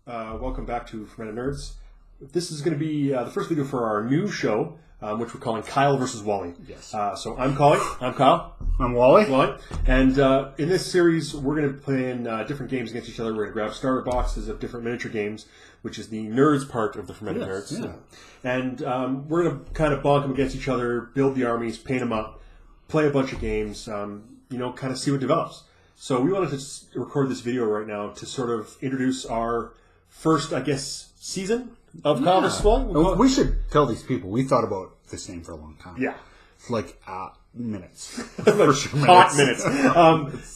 Welcome back to Fermented Nerds. This is going to be the first video for our new show, which we're calling Kyle versus Wally. Yes. So I'm Collie. I'm Kyle. I'm Wally. And in this series, we're going to play in different games against each other. We're going to grab starter boxes of different miniature games, which is the nerds part of the Fermented Nerds. Yeah. And we're going to kind of bonk them against each other, build the armies, paint them up, play a bunch of games, kind of see what develops. So we wanted to record this video right now to sort of introduce our first, season of Kyle vs. Wally. We should tell these people we thought about this name for a long time. Yeah. It's like minutes. Like hot minutes.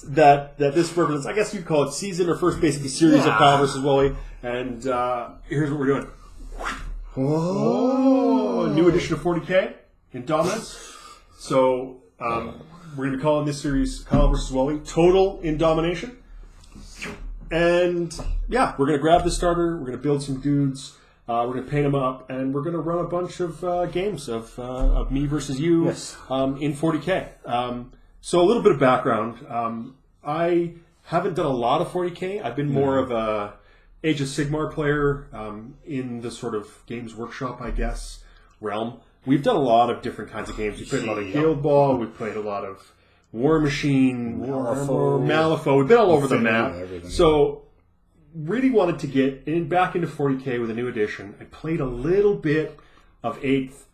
That this represents, I guess you'd call it season or first basically series of Kyle vs. Wally. And here's what we're doing. Oh, a new edition of 40K Indomitus. So we're going to be calling this series Kyle vs. Wally Total Indomination. And yeah, we're going to grab the starter, we're going to build some dudes, we're going to paint them up, and we're going to run a bunch of games of me versus you in 40K. So a little bit of background. I haven't done a lot of 40K. I've been more of a Age of Sigmar player in the sort of Games Workshop, I guess, realm. We've done a lot of different kinds of games. We've played a lot of Guild Ball, we've played a lot of War Machine, Malifaux. We've been all over the map. So, really wanted to get back into 40K with a new edition. I played a little bit of 8th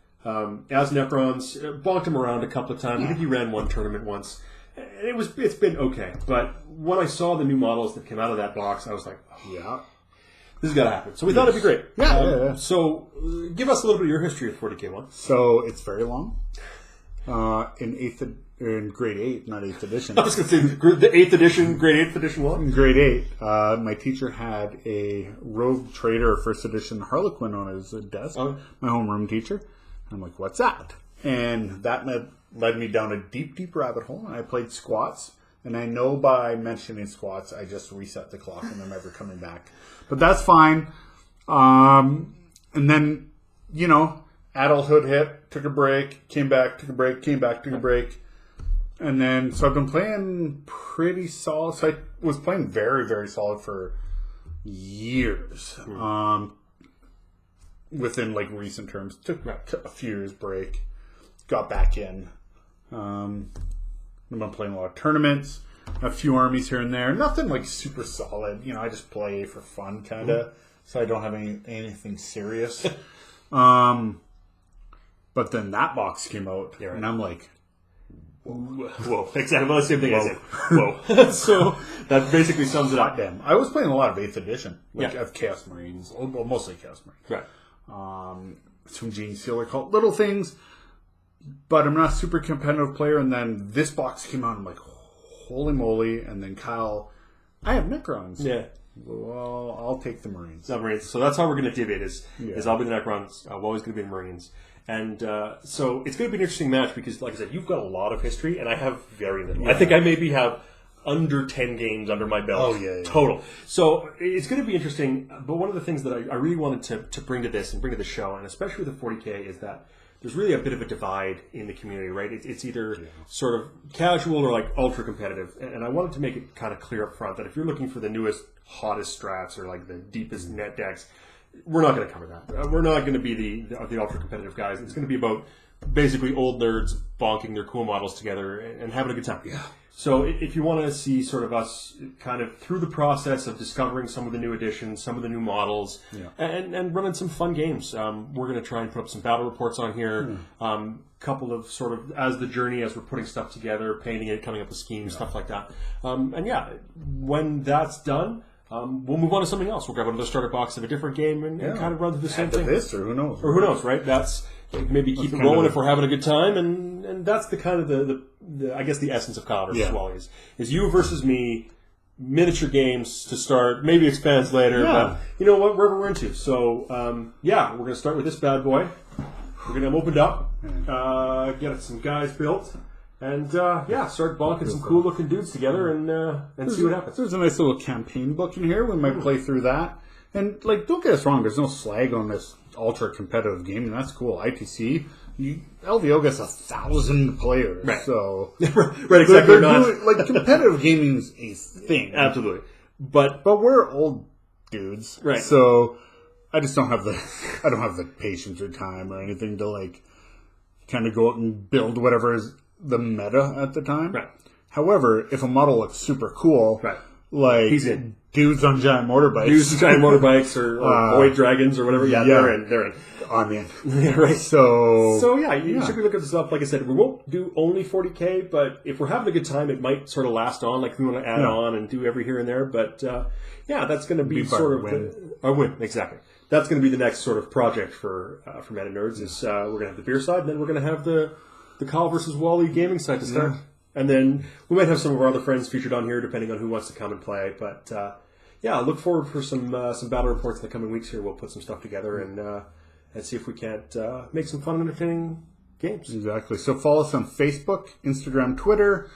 as Necrons. Bonked him around a couple of times. I think he ran one tournament once. It's been okay. But when I saw the new models that came out of that box, I was like, this has got to happen. So we thought it'd be great. So give us a little bit of your history of 40K one. So it's very long. In grade 8, not 8th edition. I was going to say the 8th edition, grade 8th edition one? In grade 8, my teacher had a Rogue Trader 1st edition Harlequin on his desk, my homeroom teacher. I'm like, what's that? And that led me down a deep, deep rabbit hole, and I played squats. And I know by mentioning squats, I just reset the clock and I'm never coming back. But that's fine. And then, adulthood hit, took a break, came back, took a break, came back, took a break. And then, so I've been playing pretty solid. So I was playing very, very solid for years. Within recent terms. Took a few years break. Got back in. I've been playing a lot of tournaments. A few armies here and there. Nothing super solid. I just play for fun kind of. So I don't have anything serious. But then that box came out. And I'm like, whoa. Exactly. Well, the same thing I said. Whoa. So that basically sums it up. Damn. I was playing a lot of 8th edition. Of Chaos Marines. Well, mostly Chaos Marines. Right. Some Gene Stealer called little things. But I'm not a super competitive player. And then this box came out. And I'm like, holy moly. And then Kyle, I have Necrons. Yeah. Well, I'll take the Marines. No, Marines. So that's how we're going to divvy it. Is I'll be the Necrons. Wally's going to be the Marines. And so it's going to be an interesting match because, like I said, you've got a lot of history, and I have very little. Yeah. I think I maybe have under 10 games under my belt total. So it's going to be interesting. But one of the things that I really wanted to bring to this and bring to the show, and especially with the 40K, is that there's really a bit of a divide in the community, right? It's either sort of casual or ultra competitive. And I wanted to make it kind of clear up front that if you're looking for the newest, hottest strats or the deepest net decks, we're not going to cover that. We're not going to be the ultra competitive guys. It's going to be about basically old nerds bonking their cool models together and having a good time. Yeah. So if you want to see sort of us kind of through the process of discovering some of the new additions, some of the new models, and running some fun games, we're going to try and put up some battle reports on here. Couple of sort of as the journey, as we're putting stuff together, painting it, coming up with schemes, stuff like that. When that's done, we'll move on to something else. We'll grab another starter box of a different game and kind of run through the same thing. This, or who knows? Or who knows, right? That's maybe keep it rolling if we're having a good time, and that's the kind of the I guess the essence of Kyle versus Wally is you versus me, miniature games to start, maybe expands later, but you know what, wherever we're into. So we're going to start with this bad boy. We're going to have them opened up, get some guys built. And, start bonking some cool-looking dudes together and see what happens. There's a nice little campaign book in here. We might play through that. And, don't get us wrong. There's no slag on this ultra-competitive game, and that's cool. ITC, LVO gets 1,000 players. Right. So, right, exactly. Competitive gaming's a thing. Absolutely. But we're old dudes. Right. So I just don't have the patience or time or anything to like kind of go out and build whatever is the meta at the time. Right. However, if a model looks super cool, Right. like He's in. dudes on giant motorbikes, or void dragons or whatever, they're in. I'm in. Yeah, right. So yeah, you should be looking at this stuff. Like I said, we won't do only 40K, but if we're having a good time, it might sort of last on. Like we want to add on and do every here and there. But that's going to be sort of a win. Exactly. That's going to be the next sort of project for Men and Nerds. Is we're going to have the beer side, and then we're going to have the Kyle versus Wallie gaming side to start. Yeah. And then we might have some of our other friends featured on here, depending on who wants to come and play. But look forward for some battle reports in the coming weeks here. We'll put some stuff together and see if we can't make some fun and entertaining games. Exactly. So follow us on Facebook, Instagram, Twitter,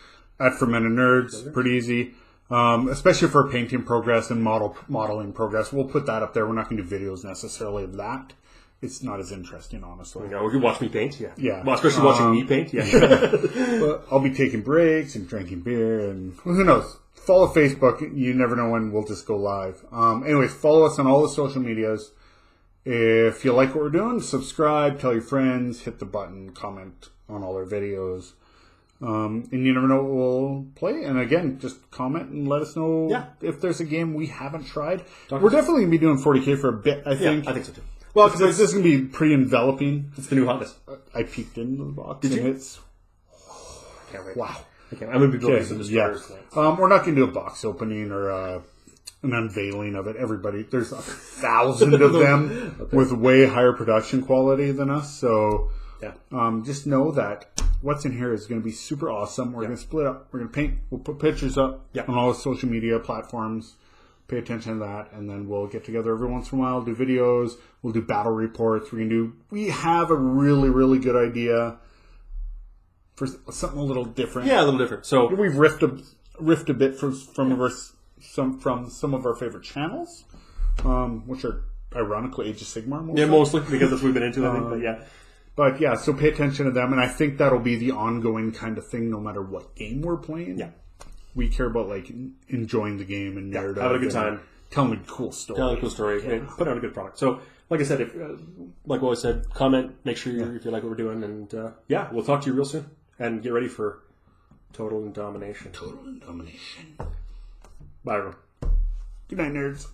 @For Men and Nerds. Pretty easy. Especially for painting progress and modeling progress. We'll put that up there. We're not going to do videos necessarily of that. It's not as interesting, honestly. You can watch me paint, yeah. Well, especially watching me paint, But I'll be taking breaks and drinking beer, and who knows? Follow Facebook. You never know when we'll just go live. Anyways, follow us on all the social medias. If you like what we're doing, subscribe, tell your friends, hit the button, comment on all our videos. And you never know what we'll play. And again, just comment and let us know if there's a game we haven't tried. We're definitely going to be doing 40K for a bit, I think. Yeah, I think so too. Well, because this is going to be pretty enveloping. It's the new hotness. I peeked into the box. Did you? It's... I can't wait. Wow. I'm going to be building some starters. We're not going to do a box opening or an unveiling of it. There's 1,000 of them with way higher production quality than us. So just know that what's in here is going to be super awesome. We're going to split up. We're going to paint. We'll put pictures up on all the social media platforms. Pay attention to that, and then we'll get together every once in a while, do videos. We'll do battle reports. We have a really, really good idea for something a little different. Yeah, a little different. So we've riffed a bit from some of our favorite channels, which are ironically Age of Sigmar. Mostly because that's what we've been into. I think, but so pay attention to them, and I think that'll be the ongoing kind of thing, no matter what game we're playing. Yeah. We care about enjoying the game and narrative, having a good time, telling a cool story, and put out a good product. So, like I said, if like Wallie said, comment, make sure if you like what we're doing, and we'll talk to you real soon. And get ready for Total Indomination. Total Indomination. Bye, everyone. Good night, nerds.